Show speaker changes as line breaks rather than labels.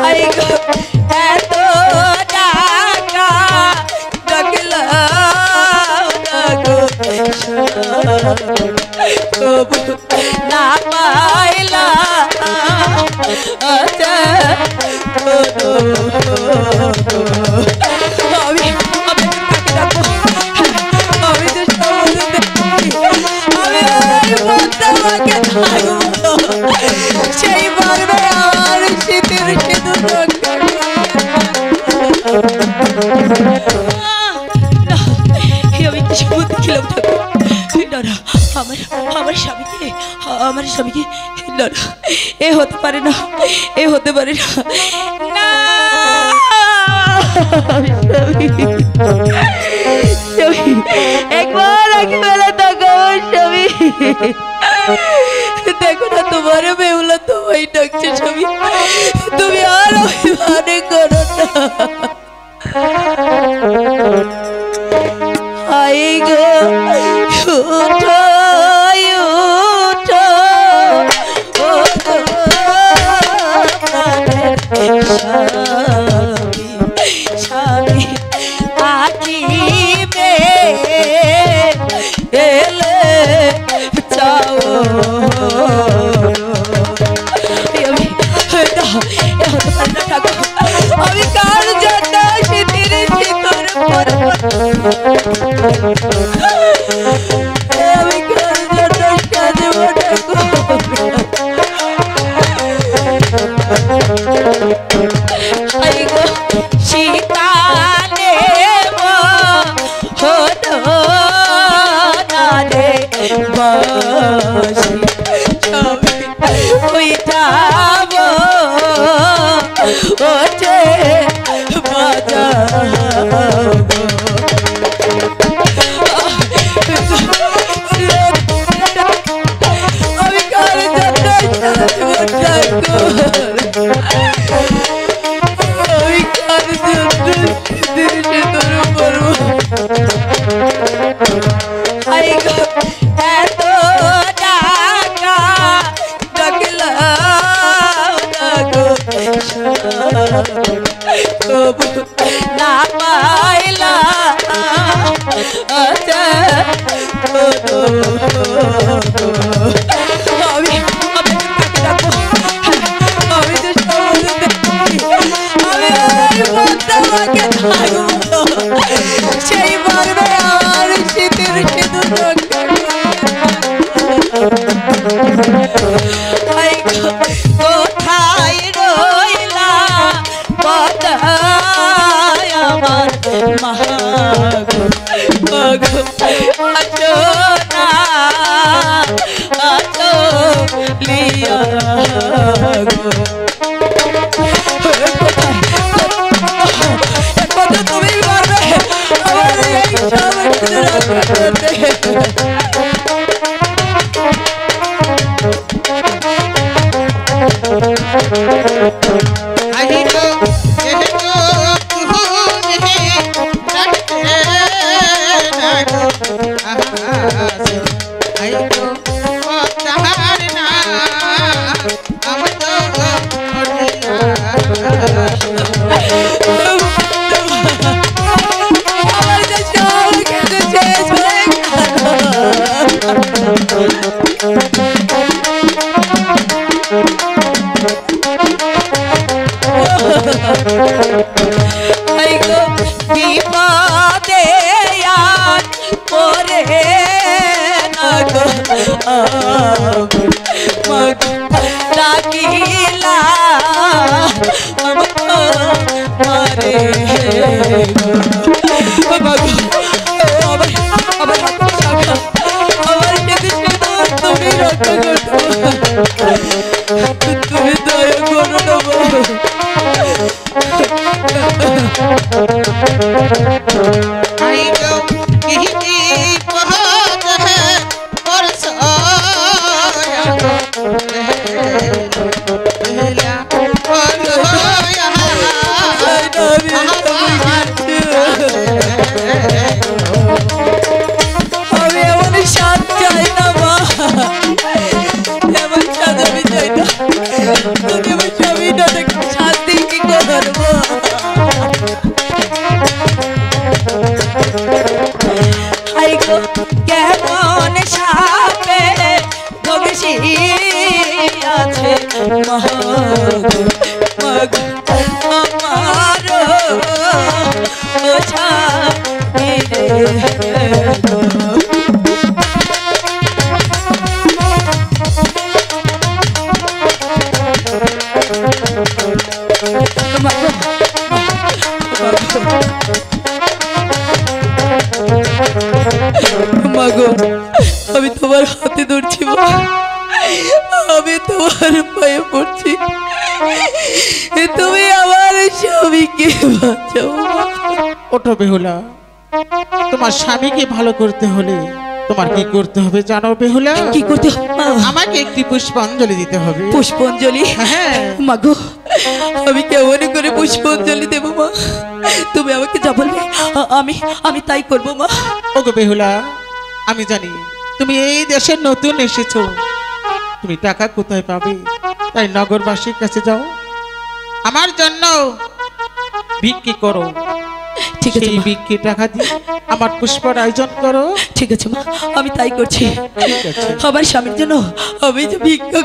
आई गो एत डाका डगला गो कबू ना पाइला अच्छा সেই বলবে আমার শীতের সিঁদুর আমি তো সব দেখিলাম না না আমার স্বামীকে না না এ হতে পারে না এ হতে পারে না না একবার আগে বেলা থাকা স্বামী देखो ना तुम्हारे बेउला तुम्हारी डॉक्टर छवि तुम यार अभिमाने करो ना आएगा उठो शादी आखी আমি কার জন্য শীতের শীতর আমি কার জন্য শীতালে হতো না রে বাসি যাব ওঠে আমি কার জন্য আমি কার জন্য করবো এত টাকা ডাকলা কবু না পাইলা আচ্ছা আমি তো তোমাকে সেই বলবে আমার শীতের সিঁদুর কোথায় রইলা কোথায় আমার মাগো আছো না আছো লিয়া গো তুমি পারবে আমার এই সব বিপদে আজ পরে না গো ডাকিলা মারে তুমি রক্ষা করতে তুমি দয়া করো না Don't give a shit, পারবো। হাই গো কেমন সাপে বংশী আছে মাগো মাগো আমার ছাড়ি রে মাগো আমি তোমার হাতে ধরছি মা, আমি তোমার পায়ে পড়ছি, তুমি আমার স্বামীকে বাঁচাও।
ওঠো বেহুলা, তোমার স্বামীকে ভালো করতে হলে তোমার কি করতে হবে জানো বেহুলা?
কি করতে হবে মা?
আমাকে একটি পুষ্পাঞ্জলি দিতে হবে।
পুষ্পাঞ্জলি?
হ্যাঁ।
মাগো আমি কেমন করে পুষ্পাঞ্জলি দেবো মা? তুমি আমাকে যা বলবে আমি আমি তাই করবো মা।
ওগো বেহুলা, আমি জানি তুমি এই দেশে নতুন এসেছো, তুমি টাকা কোথায় পাবে? তাই নগরবাসীর কাছে যাও, আমার জন্য ভিক্ষি করো।
ঠিক আছে
সেই
মা।
ভিক্ষি টাকা দিয়ে আমার পুষ্পর আয়োজন করো।
ঠিক আছে মা, আমি তাই করছি।
ঠিক আছে।
আমার স্বামীর জন্য আমি যে ভিক্ষা